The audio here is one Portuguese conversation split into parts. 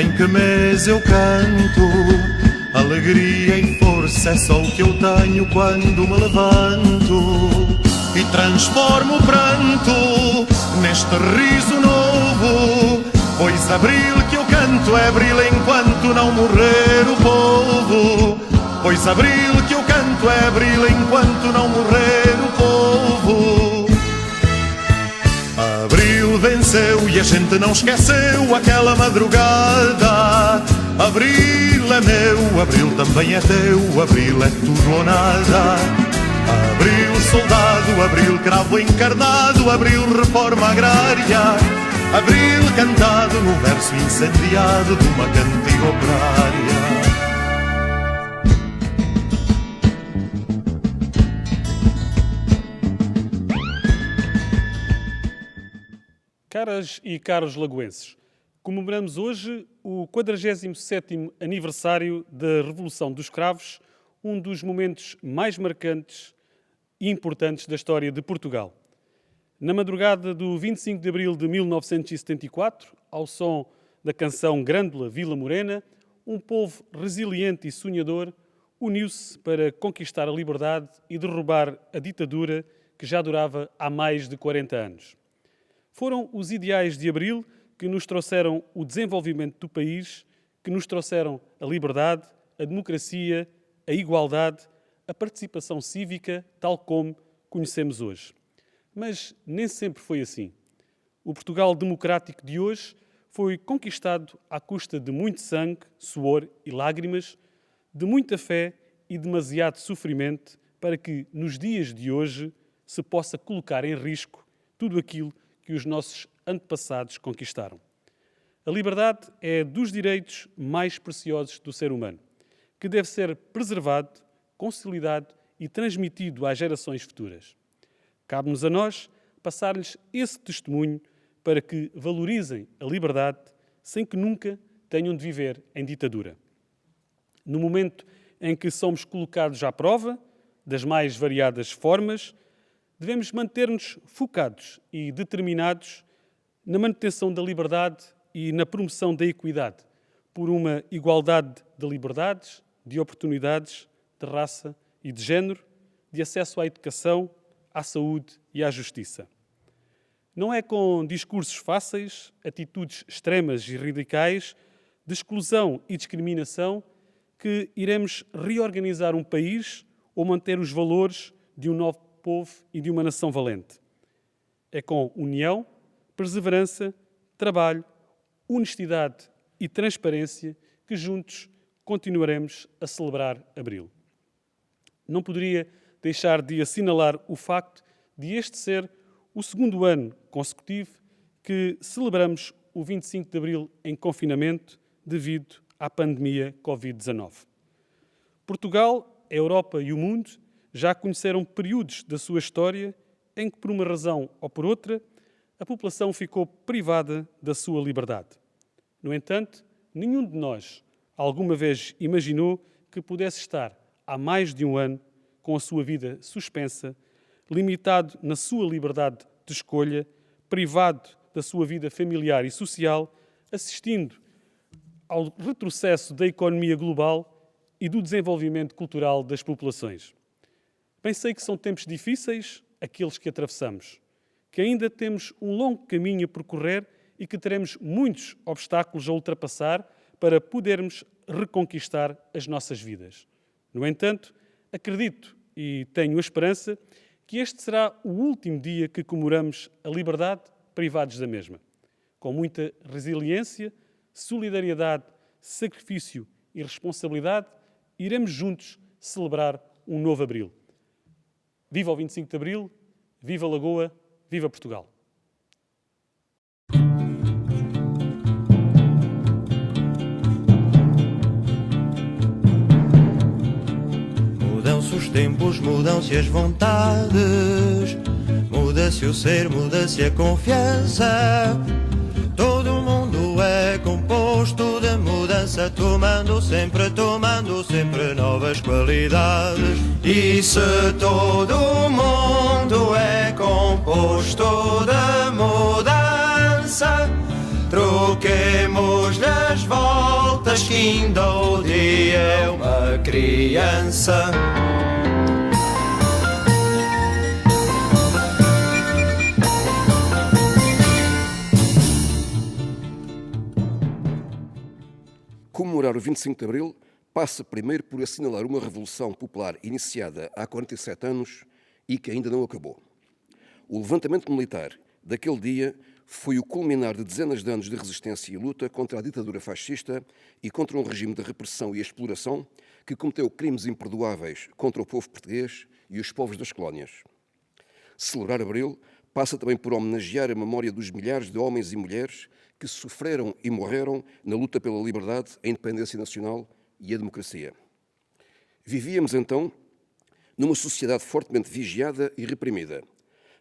Em que mês eu canto? Alegria e força é só o que eu tenho quando me levanto e transformo o pranto neste riso novo. Pois abril que eu canto é abril enquanto não morrer o povo. Pois abril que eu canto é abril enquanto não morrer o povo. Abril venceu e a gente não esqueceu aquela madrugada. Abril é meu, abril também é teu, abril é tudo ou nada. Abril soldado, abril cravo encarnado, abril reforma agrária. Abril cantado no verso incendiado de uma cantiga operária. Caras e caros lagoenses, comemoramos hoje o 47º aniversário da Revolução dos Cravos, um dos momentos mais marcantes e importantes da história de Portugal. Na madrugada do 25 de abril de 1974, ao som da canção Grândola Vila Morena, um povo resiliente e sonhador uniu-se para conquistar a liberdade e derrubar a ditadura que já durava há mais de 40 anos. Foram os ideais de Abril que nos trouxeram o desenvolvimento do país, que nos trouxeram a liberdade, a democracia, a igualdade, a participação cívica, tal como conhecemos hoje. Mas nem sempre foi assim. O Portugal democrático de hoje foi conquistado à custa de muito sangue, suor e lágrimas, de muita fé e demasiado sofrimento para que, nos dias de hoje, se possa colocar em risco tudo aquilo que os nossos antepassados conquistaram. A liberdade é dos direitos mais preciosos do ser humano, que deve ser preservado, consolidado e transmitido às gerações futuras. Cabe-nos a nós passar-lhes esse testemunho para que valorizem a liberdade sem que nunca tenham de viver em ditadura. No momento em que somos colocados à prova, das mais variadas formas, devemos manter-nos focados e determinados na manutenção da liberdade e na promoção da equidade, por uma igualdade de liberdades, de oportunidades, de raça e de género, de acesso à educação, à saúde e à justiça. Não é com discursos fáceis, atitudes extremas e radicais, de exclusão e discriminação, que iremos reorganizar um país ou manter os valores de um novo povo e de uma nação valente. É com união, perseverança, trabalho, honestidade e transparência que juntos continuaremos a celebrar Abril. Não poderia deixar de assinalar o facto de este ser o segundo ano consecutivo que celebramos o 25 de Abril em confinamento devido à pandemia Covid-19. Portugal, a Europa e o mundo já conheceram períodos da sua história em que, por uma razão ou por outra, a população ficou privada da sua liberdade. No entanto, nenhum de nós alguma vez imaginou que pudesse estar há mais de um ano com a sua vida suspensa, limitado na sua liberdade de escolha, privado da sua vida familiar e social, assistindo ao retrocesso da economia global e do desenvolvimento cultural das populações. Bem sei que são tempos difíceis aqueles que atravessamos, que ainda temos um longo caminho a percorrer e que teremos muitos obstáculos a ultrapassar para podermos reconquistar as nossas vidas. No entanto, acredito e tenho a esperança que este será o último dia que comemoramos a liberdade privados da mesma. Com muita resiliência, solidariedade, sacrifício e responsabilidade, iremos juntos celebrar um novo Abril. Viva o 25 de Abril, viva Lagoa, viva Portugal! Mudam-se os tempos, mudam-se as vontades, muda-se o ser, muda-se a confiança. Todo mundo é composto de mudança, tomando sempre novas qualidades. E se todo mundo é composto de mudança, troquemos-lhe as voltas que ainda o dia é uma criança. Comemorar o 25 de Abril passa primeiro por assinalar uma revolução popular iniciada há 47 anos e que ainda não acabou. O levantamento militar daquele dia foi o culminar de dezenas de anos de resistência e luta contra a ditadura fascista e contra um regime de repressão e exploração que cometeu crimes imperdoáveis contra o povo português e os povos das colónias. Celebrar Abril passa também por homenagear a memória dos milhares de homens e mulheres que sofreram e morreram na luta pela liberdade, a independência nacional e a democracia. Vivíamos, então, numa sociedade fortemente vigiada e reprimida,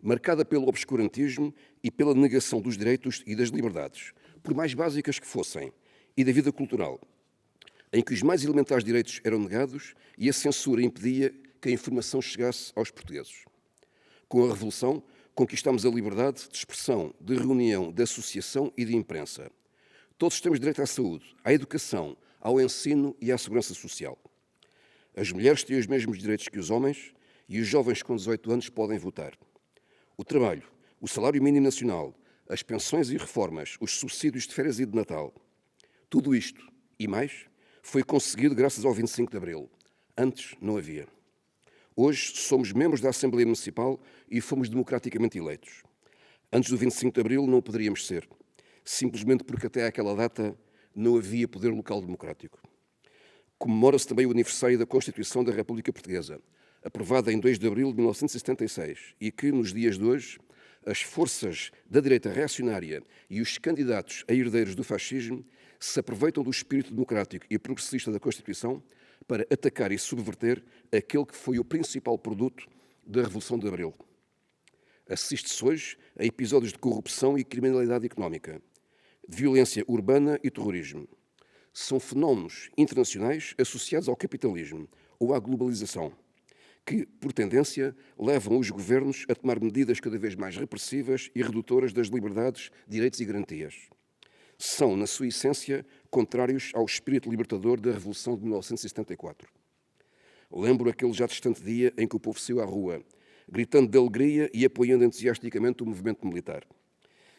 marcada pelo obscurantismo e pela negação dos direitos e das liberdades, por mais básicas que fossem, e da vida cultural, em que os mais elementares direitos eram negados e a censura impedia que a informação chegasse aos portugueses. Com a Revolução, conquistamos a liberdade de expressão, de reunião, de associação e de imprensa. Todos temos direito à saúde, à educação, ao ensino e à segurança social. As mulheres têm os mesmos direitos que os homens e os jovens com 18 anos podem votar. O trabalho, o salário mínimo nacional, as pensões e reformas, os subsídios de férias e de Natal. Tudo isto, e mais, foi conseguido graças ao 25 de Abril. Antes não havia. Hoje somos membros da Assembleia Municipal e fomos democraticamente eleitos. Antes do 25 de Abril não poderíamos ser, simplesmente porque até àquela data não havia poder local democrático. Comemora-se também o aniversário da Constituição da República Portuguesa, aprovada em 2 de abril de 1976, e que, nos dias de hoje, as forças da direita reacionária e os candidatos a herdeiros do fascismo se aproveitam do espírito democrático e progressista da Constituição para atacar e subverter aquele que foi o principal produto da Revolução de Abril. Assiste-se hoje a episódios de corrupção e criminalidade económica, de violência urbana e terrorismo. São fenómenos internacionais associados ao capitalismo ou à globalização, que, por tendência, levam os governos a tomar medidas cada vez mais repressivas e redutoras das liberdades, direitos e garantias. São, na sua essência, contrários ao espírito libertador da Revolução de 1974. Lembro aquele já distante dia em que o povo saiu à rua, gritando de alegria e apoiando entusiasticamente o movimento militar.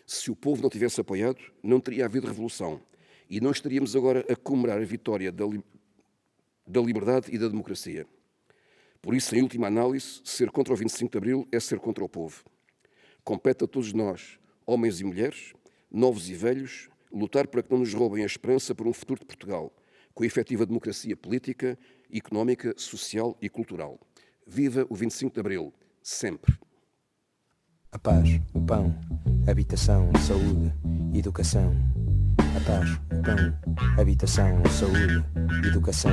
Se o povo não tivesse apoiado, não teria havido revolução e não estaríamos agora a comemorar a vitória da liberdade e da democracia. Por isso, em última análise, ser contra o 25 de Abril é ser contra o povo. Compete a todos nós, homens e mulheres, novos e velhos, lutar para que não nos roubem a esperança por um futuro de Portugal, com a efetiva democracia política, económica, social e cultural. Viva o 25 de Abril, sempre. A paz, o pão, habitação, saúde, educação. A paz, o pão, habitação, saúde, educação.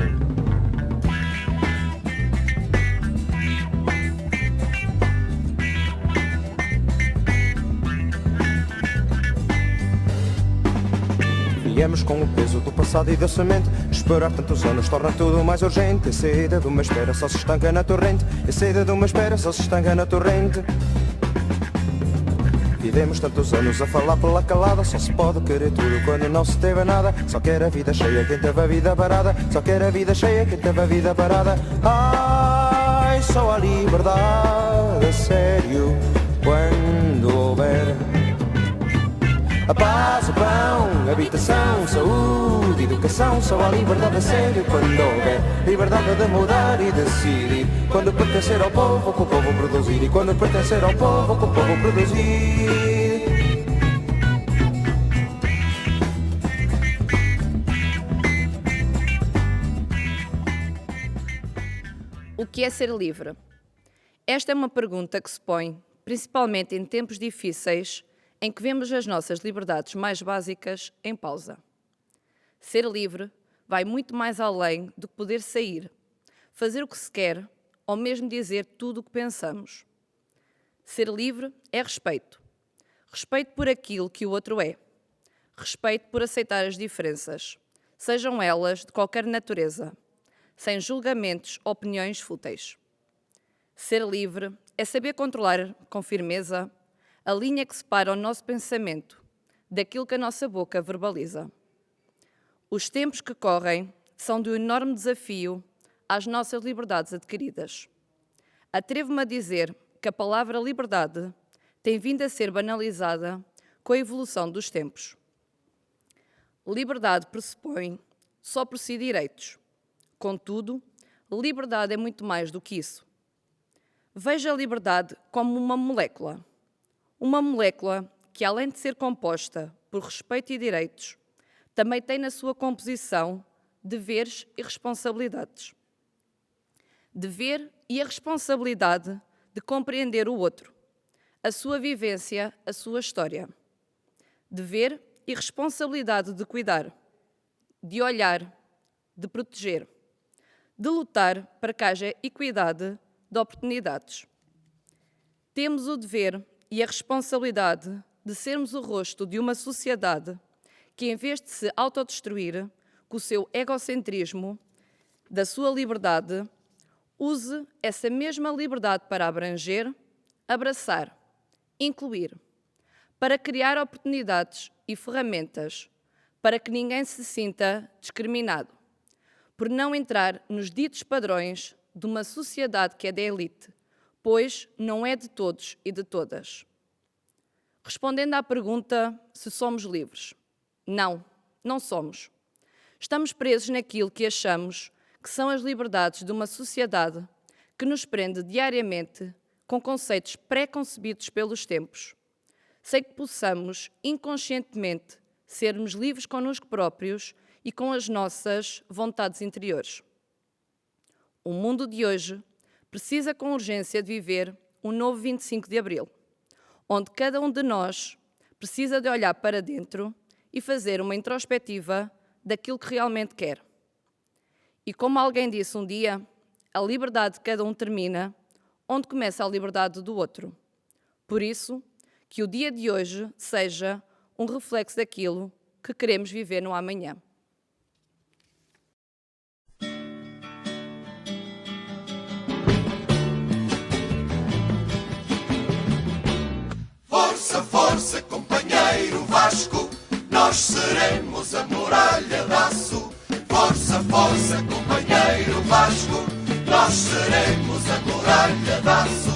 Viemos com o peso do passado e da semente. Esperar tantos anos torna tudo mais urgente. A sede de uma espera só se estanca na torrente. A sede de uma espera só se estanca na torrente. Vivemos tantos anos a falar pela calada. Só se pode querer tudo quando não se teve nada. Só quer a vida cheia quem teve a vida parada. Só quer a vida cheia quem teve a vida parada. Ai, só a liberdade a sério quando houver a paz, o pão, habitação, saúde, educação. Só a liberdade a sério quando houver liberdade de mudar e decidir. Quando pertencer ao povo, que o povo produzir. E quando pertencer ao povo, que o povo produzir. O que é ser livre? Esta é uma pergunta que se põe, principalmente em tempos difíceis, em que vemos as nossas liberdades mais básicas em pausa. Ser livre vai muito mais além do que poder sair, fazer o que se quer ou mesmo dizer tudo o que pensamos. Ser livre é respeito. Respeito por aquilo que o outro é. Respeito por aceitar as diferenças, sejam elas de qualquer natureza, sem julgamentos ou opiniões fúteis. Ser livre é saber controlar com firmeza a linha que separa o nosso pensamento daquilo que a nossa boca verbaliza. Os tempos que correm são de um enorme desafio às nossas liberdades adquiridas. Atrevo-me a dizer que a palavra liberdade tem vindo a ser banalizada com a evolução dos tempos. Liberdade pressupõe só por si direitos. Contudo, liberdade é muito mais do que isso. Veja a liberdade como uma molécula. Uma molécula que, além de ser composta por respeito e direitos, também tem na sua composição deveres e responsabilidades. Dever e a responsabilidade de compreender o outro, a sua vivência, a sua história. Dever e responsabilidade de cuidar, de olhar, de proteger, de lutar para que haja equidade de oportunidades. Temos o dever e a responsabilidade de sermos o rosto de uma sociedade que, em vez de se autodestruir com o seu egocentrismo, da sua liberdade, use essa mesma liberdade para abranger, abraçar, incluir, para criar oportunidades e ferramentas para que ninguém se sinta discriminado, por não entrar nos ditos padrões de uma sociedade que é da elite, pois não é de todos e de todas. Respondendo à pergunta se somos livres, não, não somos. Estamos presos naquilo que achamos que são as liberdades de uma sociedade que nos prende diariamente com conceitos pré-concebidos pelos tempos, sem que possamos, inconscientemente, sermos livres connosco próprios e com as nossas vontades interiores. O mundo de hoje precisa com urgência de viver um novo 25 de Abril, onde cada um de nós precisa de olhar para dentro e fazer uma introspectiva daquilo que realmente quer. E como alguém disse um dia, a liberdade de cada um termina onde começa a liberdade do outro. Por isso, que o dia de hoje seja um reflexo daquilo que queremos viver no amanhã. Força, força, companheiro Vasco, nós seremos a muralha de aço. Força, força, companheiro Vasco, nós seremos a muralha de aço.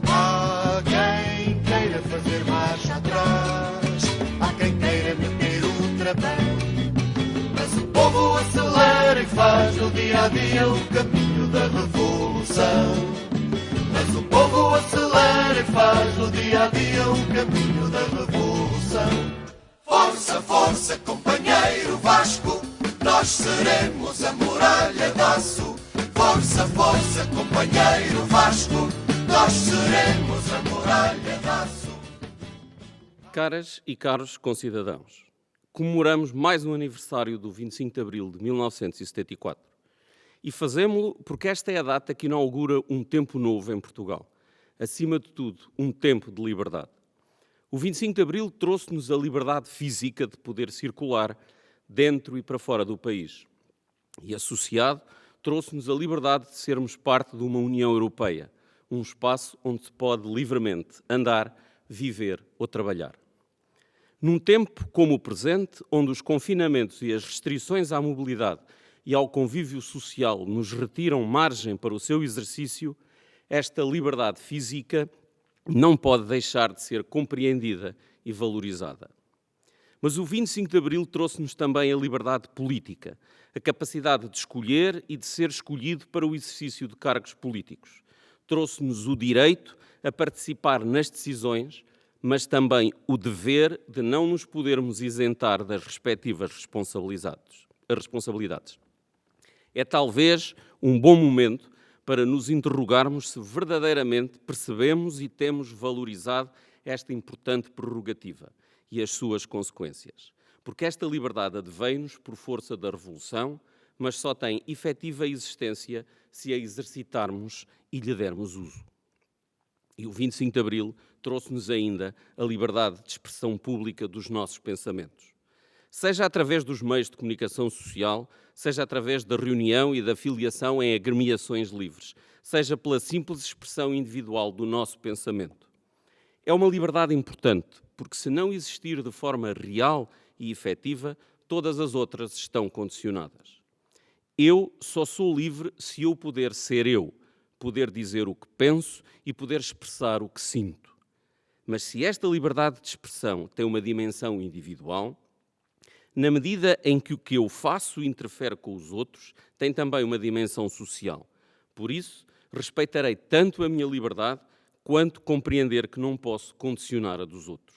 Há quem queira fazer marcha atrás, há quem queira meter o travão, mas o povo acelera e faz no dia a dia o caminho da revolução. Mas o povo acelera e faz no dia a dia o caminho da revolução. Força, força, companheiro Vasco, nós seremos a muralha de aço. Força, força, companheiro Vasco, nós seremos a muralha de aço. Caras e caros concidadãos, comemoramos mais um aniversário do 25 de Abril de 1974. E fazemo-lo porque esta é a data que inaugura um tempo novo em Portugal. Acima de tudo, um tempo de liberdade. O 25 de Abril trouxe-nos a liberdade física de poder circular dentro e para fora do país. E, associado, trouxe-nos a liberdade de sermos parte de uma União Europeia, um espaço onde se pode livremente andar, viver ou trabalhar. Num tempo como o presente, onde os confinamentos e as restrições à mobilidade e ao convívio social nos retiram margem para o seu exercício, esta liberdade física não pode deixar de ser compreendida e valorizada. Mas o 25 de Abril trouxe-nos também a liberdade política, a capacidade de escolher e de ser escolhido para o exercício de cargos políticos. Trouxe-nos o direito a participar nas decisões, mas também o dever de não nos podermos isentar das respectivas responsabilidades. É talvez um bom momento para nos interrogarmos se verdadeiramente percebemos e temos valorizado esta importante prerrogativa e as suas consequências. Porque esta liberdade advém-nos por força da Revolução, mas só tem efetiva existência se a exercitarmos e lhe dermos uso. E o 25 de Abril trouxe-nos ainda a liberdade de expressão pública dos nossos pensamentos. Seja através dos meios de comunicação social, seja através da reunião e da filiação em agremiações livres, seja pela simples expressão individual do nosso pensamento. É uma liberdade importante, porque se não existir de forma real e efetiva, todas as outras estão condicionadas. Eu só sou livre se eu puder ser eu, poder dizer o que penso e poder expressar o que sinto. Mas se esta liberdade de expressão tem uma dimensão individual, na medida em que o que eu faço interfere com os outros, tem também uma dimensão social. Por isso, respeitarei tanto a minha liberdade quanto compreender que não posso condicionar a dos outros.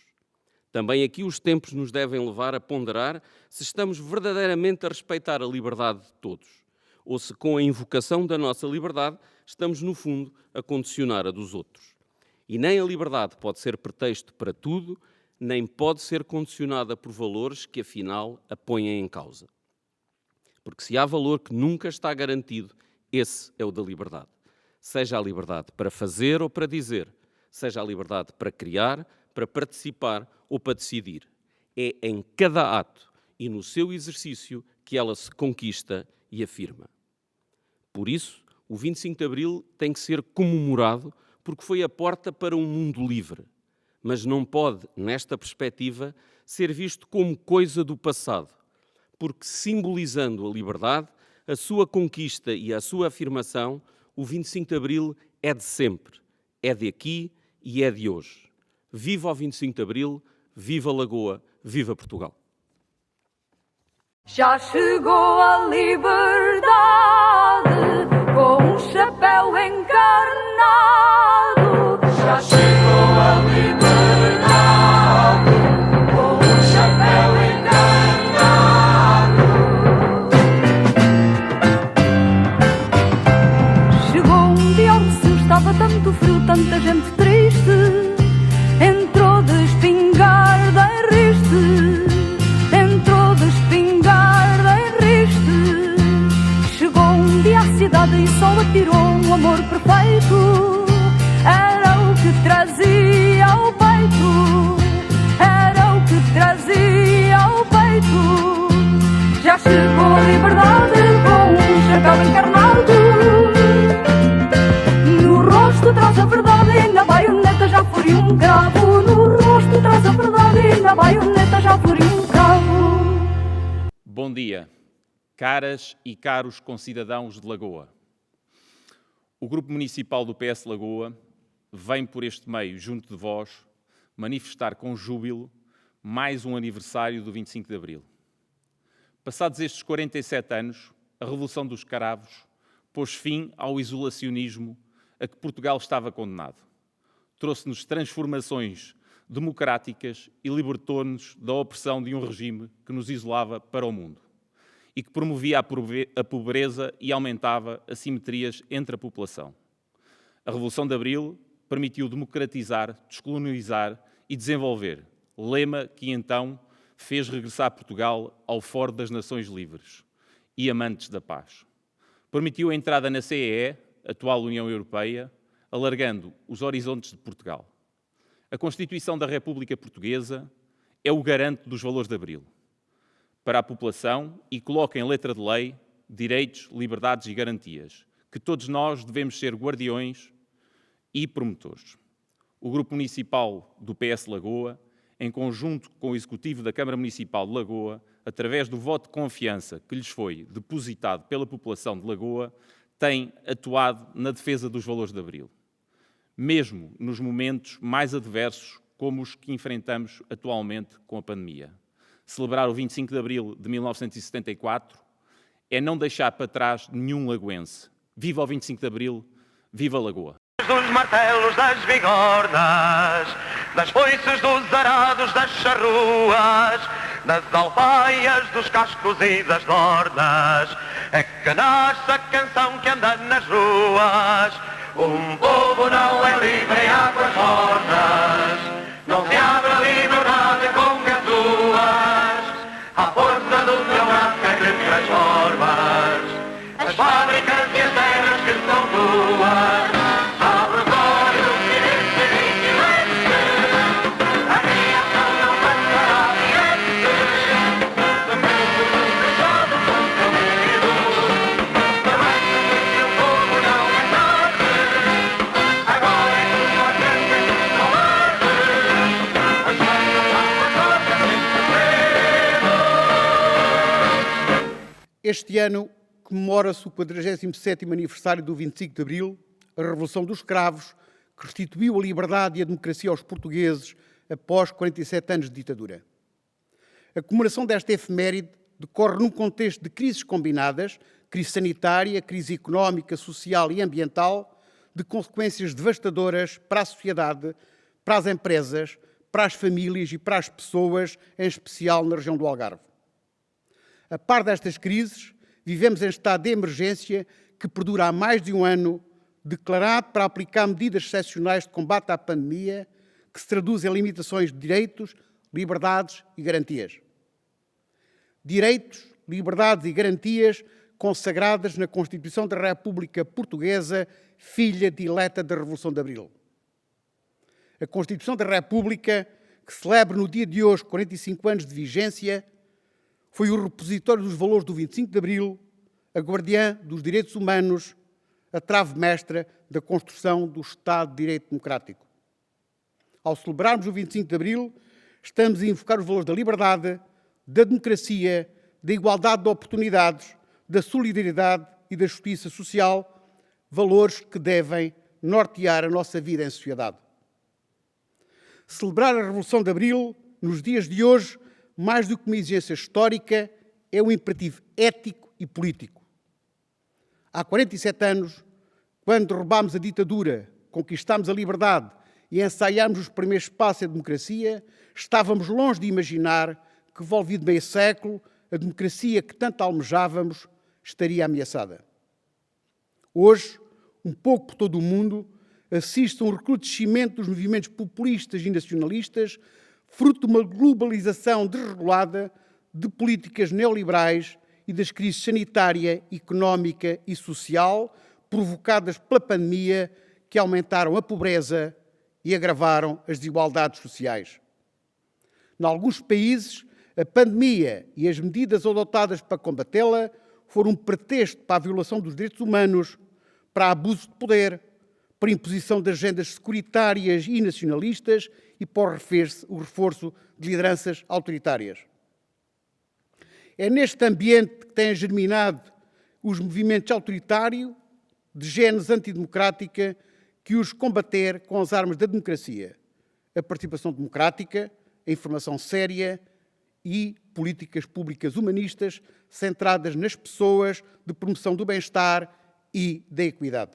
Também aqui os tempos nos devem levar a ponderar se estamos verdadeiramente a respeitar a liberdade de todos, ou se com a invocação da nossa liberdade estamos, no fundo, a condicionar a dos outros. E nem a liberdade pode ser pretexto para tudo, nem pode ser condicionada por valores que, afinal, a ponham em causa. Porque se há valor que nunca está garantido, esse é o da liberdade. Seja a liberdade para fazer ou para dizer, seja a liberdade para criar, para participar ou para decidir. É em cada ato e no seu exercício que ela se conquista e afirma. Por isso, o 25 de Abril tem que ser comemorado porque foi a porta para um mundo livre, mas não pode, nesta perspectiva, ser visto como coisa do passado, porque simbolizando a liberdade, a sua conquista e a sua afirmação, o 25 de Abril é de sempre, é de aqui e é de hoje. Viva o 25 de Abril, viva Lagoa, viva Portugal! Já chegou a liberdade, com um chapéu encarnado. Já chegou a liberdade, com um chapéu encarnado. Chegou um dia onde se estava tanto frio, tanta gente triste, entrou de espingarda em riste. A cidade e só atirou um amor perfeito. Era o que trazia ao peito, era o que trazia ao peito. Já chegou a liberdade com um chapéu encarnado. No rosto traz a verdade e na baioneta já furiu um cravo. No rosto traz a verdade e na baioneta já furiu um cravo. Bom dia. Caras e caros concidadãos de Lagoa. O Grupo Municipal do PS Lagoa vem por este meio, junto de vós, manifestar com júbilo mais um aniversário do 25 de Abril. Passados estes 47 anos, a Revolução dos Cravos pôs fim ao isolacionismo a que Portugal estava condenado. Trouxe-nos transformações democráticas e libertou-nos da opressão de um regime que nos isolava para o mundo e que promovia a pobreza e aumentava assimetrias entre a população. A Revolução de Abril permitiu democratizar, descolonizar e desenvolver, lema que então fez regressar Portugal ao foro das nações livres e amantes da paz. Permitiu a entrada na CEE, atual União Europeia, alargando os horizontes de Portugal. A Constituição da República Portuguesa é o garante dos valores de Abril para a população e coloca em letra de lei direitos, liberdades e garantias, que todos nós devemos ser guardiões e promotores. O Grupo Municipal do PS Lagoa, em conjunto com o Executivo da Câmara Municipal de Lagoa, através do voto de confiança que lhes foi depositado pela população de Lagoa, tem atuado na defesa dos valores de Abril, mesmo nos momentos mais adversos como os que enfrentamos atualmente com a pandemia. Celebrar o 25 de Abril de 1974 é não deixar para trás nenhum lagoense. Viva o 25 de Abril, viva Lagoa! Dos martelos das bigornas, das foices dos arados das charruas, das alfaias dos cascos e das dornas, é que nasce a canção que anda nas ruas. Um povo não é livre em águas mornas, não se abre a liberdade com gatuas, à força do teu braço que transformas as fábricas e as terras que são tuas. Agora Este ano comemora-se o 47º aniversário do 25 de Abril, a Revolução dos Cravos, que restituiu a liberdade e a democracia aos portugueses após 47 anos de ditadura. A comemoração desta efeméride decorre num contexto de crises combinadas, crise sanitária, crise económica, social e ambiental, de consequências devastadoras para a sociedade, para as empresas, para as famílias e para as pessoas, em especial na região do Algarve. A par destas crises, vivemos em estado de emergência que perdura há mais de um ano, declarado para aplicar medidas excepcionais de combate à pandemia, que se traduzem em limitações de direitos, liberdades e garantias. Direitos, liberdades e garantias consagradas na Constituição da República Portuguesa, filha dileta da Revolução de Abril. A Constituição da República, que celebra no dia de hoje 45 anos de vigência, foi o repositório dos valores do 25 de Abril, a guardiã dos direitos humanos, a trave mestra da construção do Estado de Direito Democrático. Ao celebrarmos o 25 de Abril, estamos a invocar os valores da liberdade, da democracia, da igualdade de oportunidades, da solidariedade e da justiça social, valores que devem nortear a nossa vida em sociedade. Celebrar a Revolução de Abril, nos dias de hoje, mais do que uma exigência histórica, é um imperativo ético e político. Há 47 anos, quando derrubámos a ditadura, conquistámos a liberdade e ensaiámos os primeiros passos da democracia, estávamos longe de imaginar que, envolvido meio século, a democracia que tanto almejávamos estaria ameaçada. Hoje, um pouco por todo o mundo, assiste a um recrudescimento dos movimentos populistas e nacionalistas, fruto de uma globalização desregulada, de políticas neoliberais e das crises sanitária, económica e social provocadas pela pandemia, que aumentaram a pobreza e agravaram as desigualdades sociais. Em alguns países, a pandemia e as medidas adotadas para combatê-la foram um pretexto para a violação dos direitos humanos, para abuso de poder, para a imposição de agendas securitárias e nacionalistas e para o reforço de lideranças autoritárias. É neste ambiente que têm germinado os movimentos autoritários, de gênese antidemocrática, que os combater com as armas da democracia, a participação democrática, a informação séria e políticas públicas humanistas centradas nas pessoas, de promoção do bem-estar e da equidade.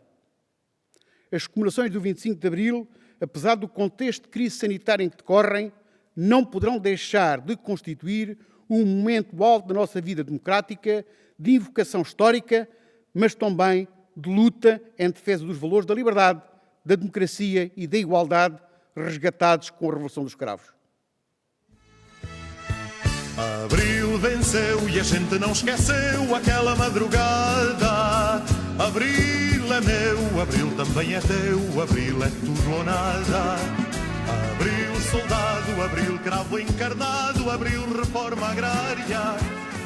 As comemorações do 25 de Abril, apesar do contexto de crise sanitária em que decorrem, não poderão deixar de constituir um momento alto da nossa vida democrática, de invocação histórica, mas também de luta em defesa dos valores da liberdade, da democracia e da igualdade resgatados com a Revolução dos Cravos. Abril venceu e a gente não esqueceu aquela madrugada. Abril é meu, Abril também é teu, Abril é tudo ou nada. Abril soldado, Abril cravo encarnado, Abril reforma agrária.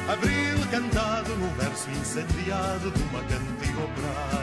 Abril cantado no verso incendiado de uma cantiga operária.